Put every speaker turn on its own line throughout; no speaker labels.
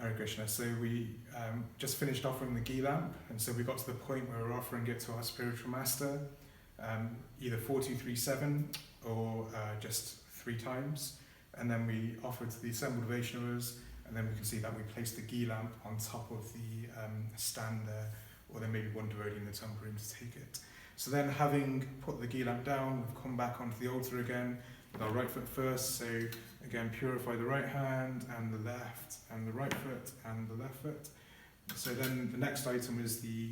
Hare Krishna. So we just finished offering the ghee lamp, and so we got to the point where we're offering it to our spiritual master, either 4237 or just 3 times. And then we offered to the assembled Vaishnavas, and then we can see that we placed the ghee lamp on top of the stand there, or then maybe one devotee in the temple room to take it. So then, having put the ghee lamp down, we've come back onto the altar again with our right foot first. So again, purify the right hand and the left, and the right foot and the left foot. So then the next item is the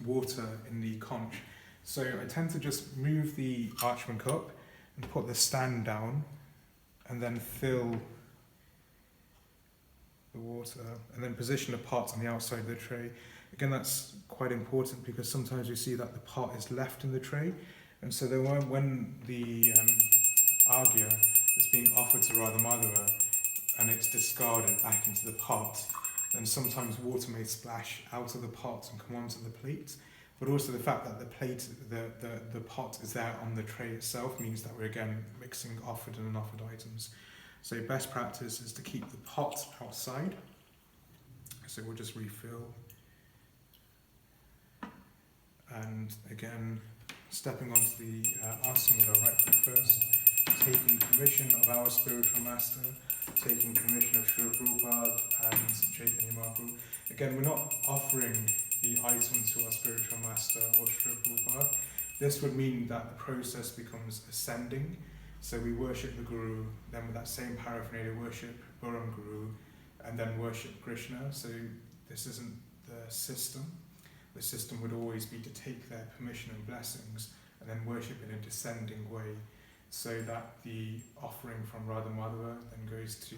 water in the conch. So I tend to just move the Archman cup and put the stand down, and then fill the water, and then position the pot on the outside of the tray. Again, that's quite important because sometimes we see that the pot is left in the tray, and so then when the argya is being offered to Radha Madhava and it's discarded back into the pot, then sometimes water may splash out of the pot and come onto the plate. But also the fact that the plate, the pot is there on the tray itself means that we're again mixing offered and unoffered items. So best practice is to keep the pot outside. So we'll just refill. And again, stepping onto the asana with our right foot first, taking permission of our spiritual master, taking permission of Srila Prabhupada and Chaitanya Mahaprabhu. Again, we're not offering the item to our spiritual master or Srila Prabhupada. This would mean that the process becomes ascending. So we worship the Guru, then with that same paraphernalia worship Param Guru, and then worship Krishna. So this isn't the system. The system would always be to take their permission and blessings and then worship in a descending way, so that the offering from Radha Madhava then goes to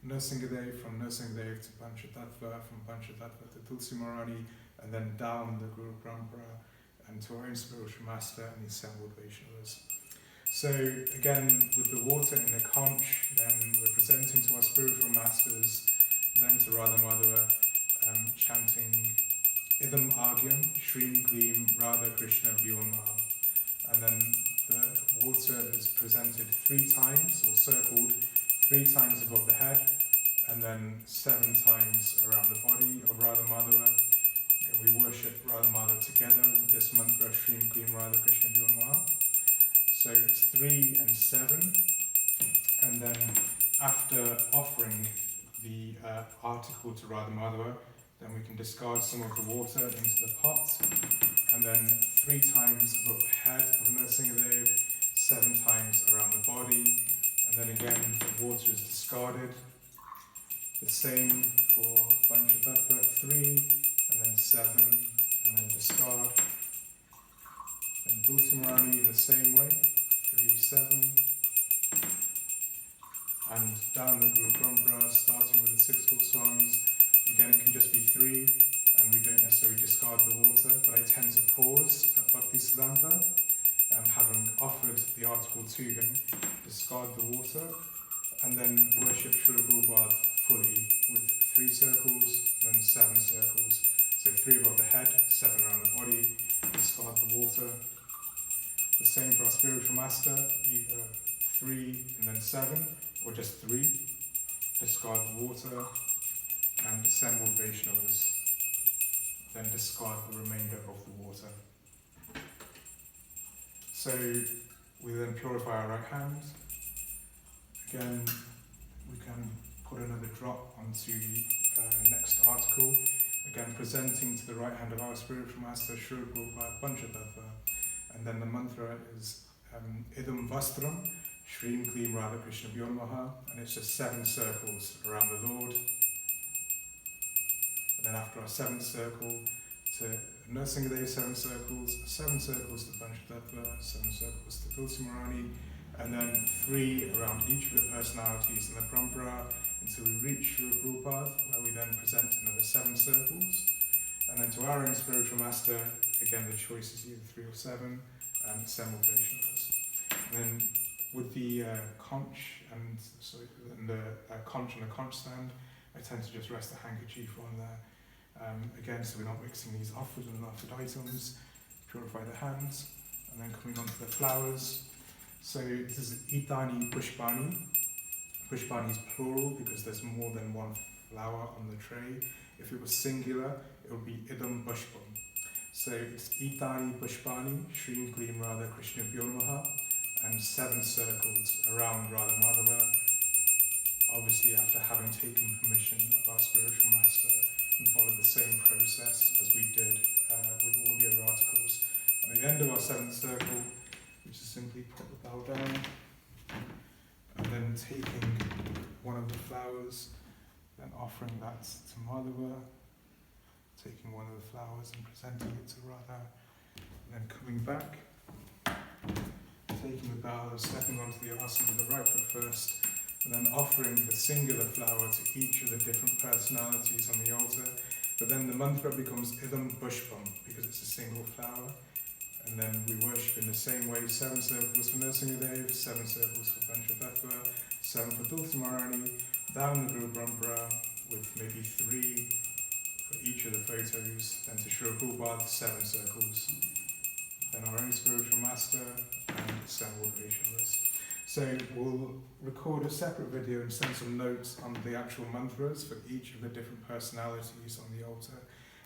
Nrsingadev, from Nrsingadev to Panchatattva, from Panchatattva to Tulsi Maharani, and then down the Guru Parampara and to our own spiritual master and the assembled Vaishnavas. So again, with the water in the conch, then we're presenting to our spiritual masters, then to Radha Madhava, chanting Idam Agyam Shrim Gleam Radha Krishna Vyoma. And then the water is presented 3 times, or circled 3 times above the head, and then 7 times around the body of Radha Madhava. And we worship Radha Madhava together with this mantra Shrim Gleam Radha Krishna Vyoma. So it's 3 and 7, and then after offering the article to Radha Madhava, then we can discard some of the water into the pot, and then 3 times above the head of Nrsingadev, 7 times around the body, and then again the water is discarded. The same for Panchatattva, 3, and then 7, and then discard. Then Tulsi Maharani in the same way, 3, 7, and down the Guru Parampara, starting with the 6 Goswamis. Again, it can just be 3, and we don't necessarily discard the water, but I tend to pause at Bhaktisiddhanta, having offered the article to him, discard the water, and then worship Srila Prabhupada fully with 3 circles, and then 7 circles. So 3 above the head, 7 around the body, discard the water. The same for our spiritual master, either 3 and then 7, or just 3, discard the water, and assembled Vaishnavas, then discard the remainder of the water. So we then purify our right hand. Again, we can put another drop onto the next article, again presenting to the right hand of our spiritual master, Srila Prabhupada Panchatattva, and then the mantra is Idam Vastram Shrim Gleam Radha Krishna Vyoma, and it's just 7 circles around the Lord. And then after our 7th circle, to Nrsingadev, 7 circles to Panchatattva, 7 circles to Tulsi Maharani, and then 3 around each of the personalities in the Parampara until we reach Srila Prabhupada, where we then present another 7 circles. And then to our own spiritual master, again the choice is either 3 or 7, and assembled Vaishnavas. And then with the conch and the conch and the conch stand, I tend to just rest a handkerchief on there. Again, so we're not mixing these offered and unoffered items. Purify the hands, and then coming on to the flowers. So this is Itani Pushpani. Pushpani is plural because there's more than one flower on the tray. If it was singular, it would be idam pushpam. So it's Itani Pushpani, Shrim Klim Radha Krishna Namaha, and 7 circles around Radha Madhava, obviously after having taken permission of our spiritual master and followed the same process as we did with all the other articles. At the end of our 7th circle, we just simply put the bowl down, and then taking one of the flowers, then offering that to Madhava, taking one of the flowers and presenting it to Radha, and then coming back, taking the bowl and stepping onto the asana with the right foot first, and then offering the singular flower to each of the different personalities on the altar. But then the mantra becomes idam pushpam, because it's a single flower. And then we worship in the same way, 7 circles for Nrsimhadev, 7 circles for Panchatattva, 7 for Tulsi Maharani, down the Guru Parampara with maybe 3 for each of the photos, then to Srila Prabhupada, 7 circles, then our own spiritual master, and assembled Vaishnavas. So we'll record a separate video and send some notes on the actual mantras for each of the different personalities on the altar.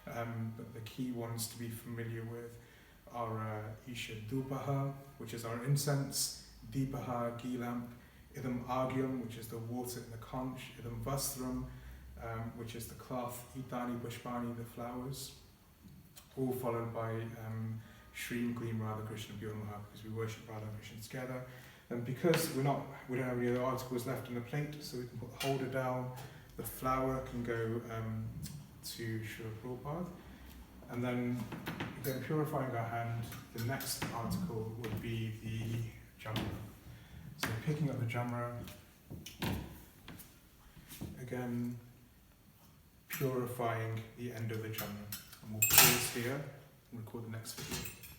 But the key ones to be familiar with are Isha Dupaha, which is our incense, Deepaha, ghee lamp, Idam Agyam, which is the water in the conch, Idam Vastram, which is the cloth, Itani Pushpani, the flowers, all followed by Shrim Klim Radha Krishna Namaha, because we worship Radha and Krishna together. And because we don't have any other articles left on the plate, so we can put the holder down, the flower can go to Srila Prabhupada. And then purifying our hand, the next article would be the Jamra. So picking up the Jamra, again, purifying the end of the Jamra. And we'll pause here and record the next video.